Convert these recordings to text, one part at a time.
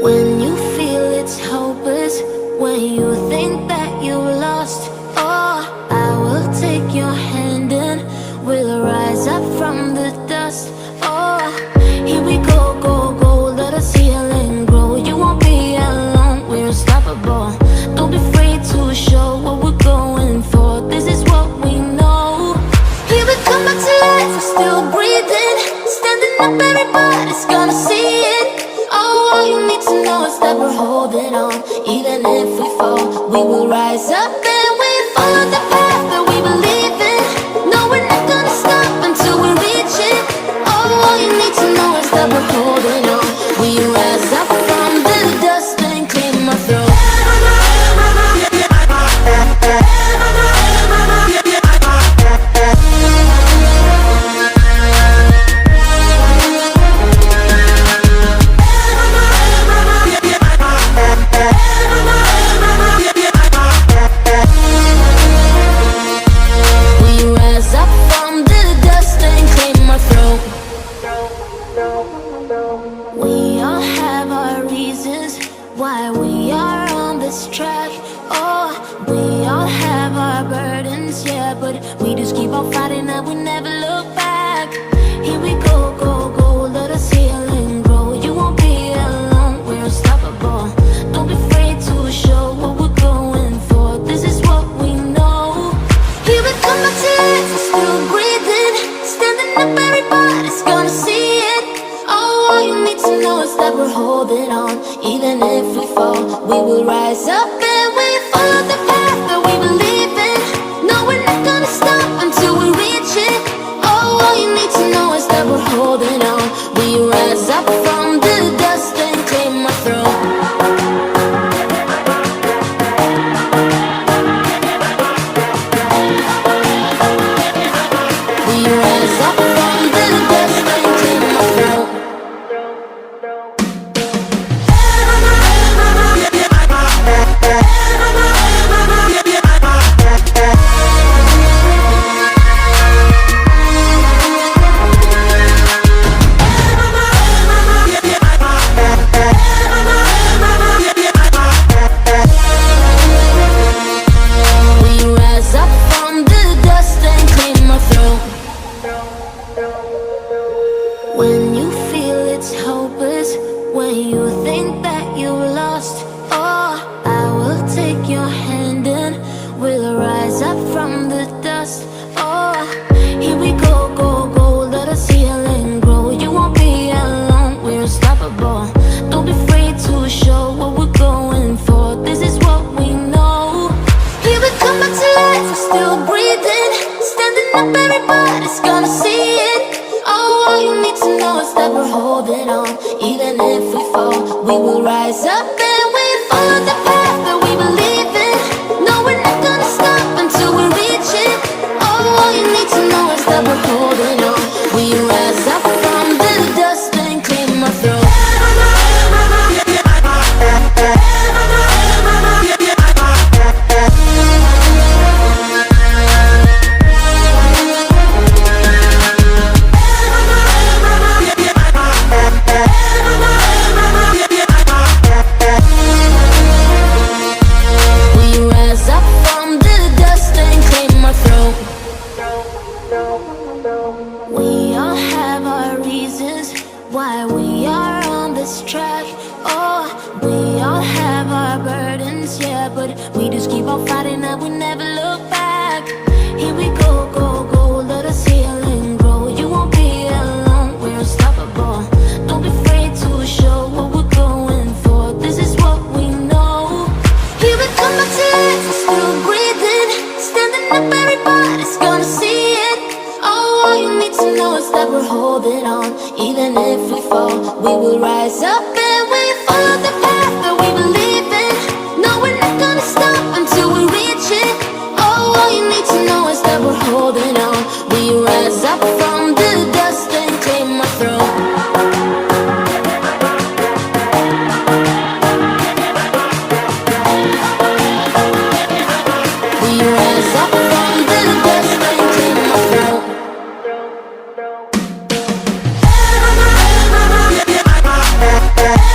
When you feel it's hopeless, when you think that you lost, oh, I will take your hand and we'll rise up from the dust. Oh, here we go, go, go, let us heal and grow. You won't be alone, we're unstoppable. Don't be afraid to show what we're going for. This is what we know. Here we come back to life, we're still breathing. Standing up, everybody's gonna see it. Oh, all you need to know is that we're holding on. Even if we fall, we will rise up and we follow the path that we believe in. No, we're not gonna stop until we reach it. Oh, all you need to know is that we're holding on. We rise up from the dust and clear my throat. We all have our reasons why we are on this track. Oh, we all have our burdens, yeah, but we just keep on fighting and we never look back. Here we go, go, go, let us heal and grow. You won't be alone, we're unstoppable. Don't be afraid to show what we're going for. This is what we know. Here we come back to life, we're still breathing. Standing up, everybody's gonna see it. Oh, all you need to know is that we're holding on. Even if we fall, we will rise up and we follow the path that we believe in. No, we're not gonna stop until we reach it. Oh, all you need to know is that we're holding on. We rise up from the dust and clear my throat. We rise up from the dust and clear my throat. When you feel it's hopeless, when you think that you lost, oh, I will take your hand and we'll rise up from the dust. Oh, here we go, go, go, let us heal and grow. You won't be alone, we're unstoppable. Don't be afraid to show what we're going for. This is what we know. Here we come back to life, we're still breathing. Standing up, everybody's gonna see it. Oh, all you need to know is that we're holding on. Even if we fall, we will rise up and we follow the path that we believe in. No, we're not gonna stop until we reach it. Oh, all you need to know is that we're holding on. We rise up from the dust and clear my throat. We all have our reasons why we are on this track. Oh, we all have our burdens, yeah, but we just keep on fighting and we never look back. Here we go, go, go, let us heal and grow. You won't be alone, we're unstoppable. Don't be afraid to show what we're going for. This is what we know. Here we come back to life, we're still breathing. Standing up, everybody's gonna see it. Oh, all you need to know is that we're holding on. Even if we fall, we will rise up and we follow the path that we believe in. No, we're not gonna stop until we reach it. Oh, all you need to know is that we're holding on. We rise up from the dust and clear my throat. We rise up from the dust and clear my throat. Yeah.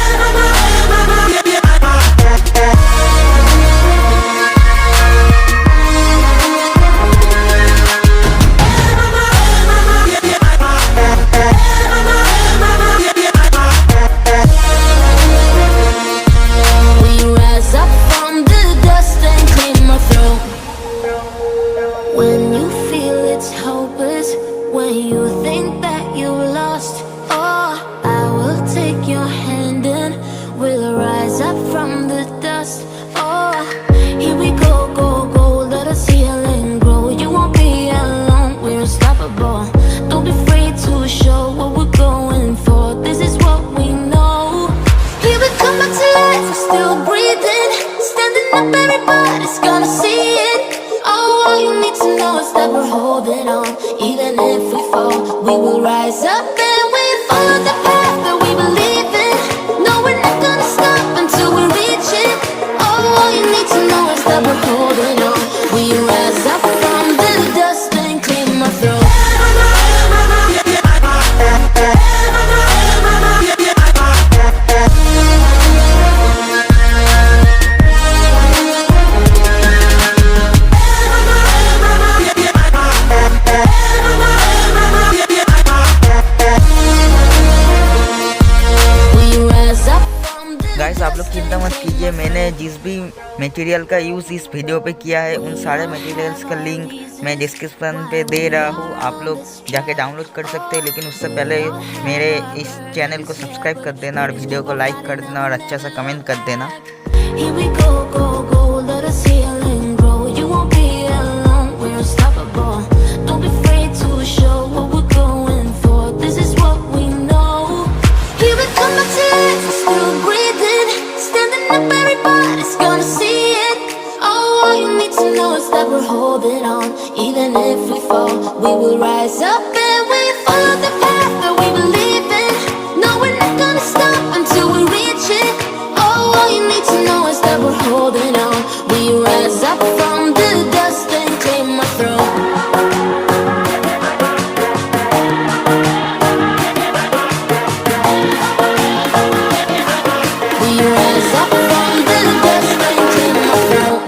everybody's gonna see it. Oh, all you need to know is that we're holding on. Even if we fall, we will rise up and we follow the path that we believe in. No, we're not gonna stop until we reach it. Oh, all you need to know is that we're holding on. We rise up from the dust and clean my throat. Guys आप लोग चिंता मत कीजिए, मैंने जिस भी material का use इस वीडियो पे किया है उन सारे मटेरियल्स का लिंक मैं डिस्क्रिप्शन पे दे रहा हूँ, आप लोग जाके डाउनलोड कर सकते हैं। लेकिन उससे पहले मेरे इस चैनल को सब्सक्राइब कर देना और वीडियो को लाइक कर देना और अच्छा सा कमेंट कर देना। That we're holding on. Even if we fall, we will rise up and we follow the path that we believe in. No, we're not gonna stop until we reach it. Oh, all you need to know is that we're holding on. We rise up from the dust and clear my throat. We rise up from the dust and clear my throat.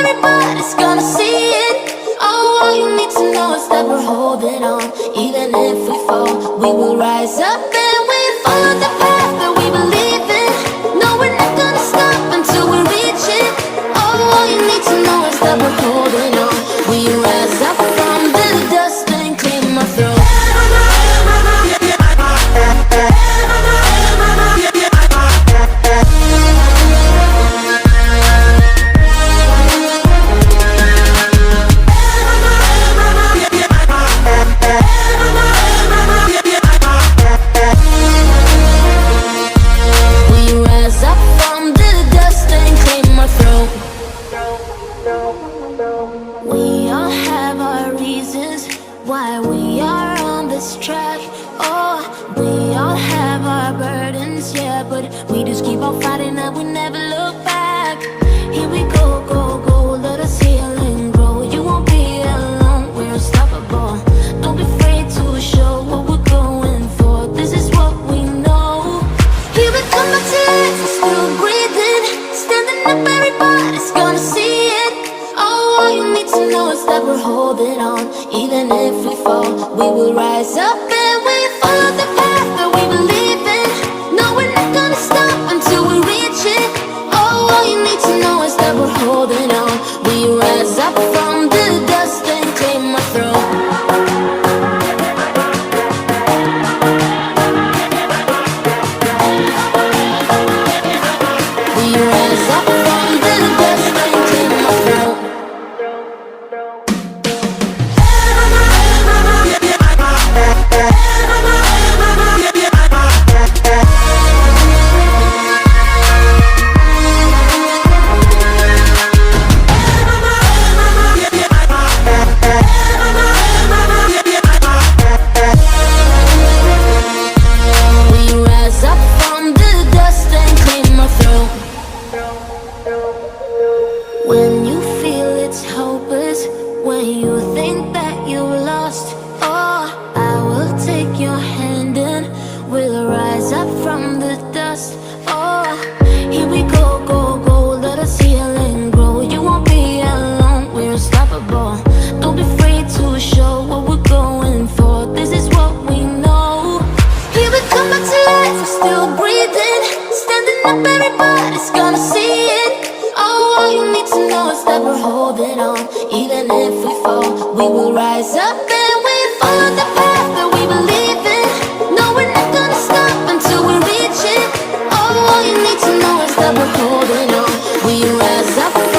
Everybody's gonna see it. Oh, all you need to know is that we're holding on. Even if we fall, we will rise up and we follow the path that we believe in. No, we're not gonna stop until we reach it. Oh, all you need to know is that we're holding on. We rise up from the dust and clear my throat. Why we are on this track. Oh, we all have our burdens, yeah, but we just keep on fighting and we never look back. Here we go, go, go, let us heal and grow. You won't be alone, we're unstoppable. Don't be afraid to show what we're going for. This is what we know. Here we come back to life, we're still breathing. Standing up, everybody's gonna see it. Oh, all you need to know is that we're holding on. Even if we fall, we will rise up and we follow the path that we believe in. No, we're not gonna stop until we reach it. Oh, all you need to know is that we're holding on. We rise up from the dust and clear my throat. We rise up from the dust and clear my throat. to know it's that we're holding on. Even if we fall, we will rise up.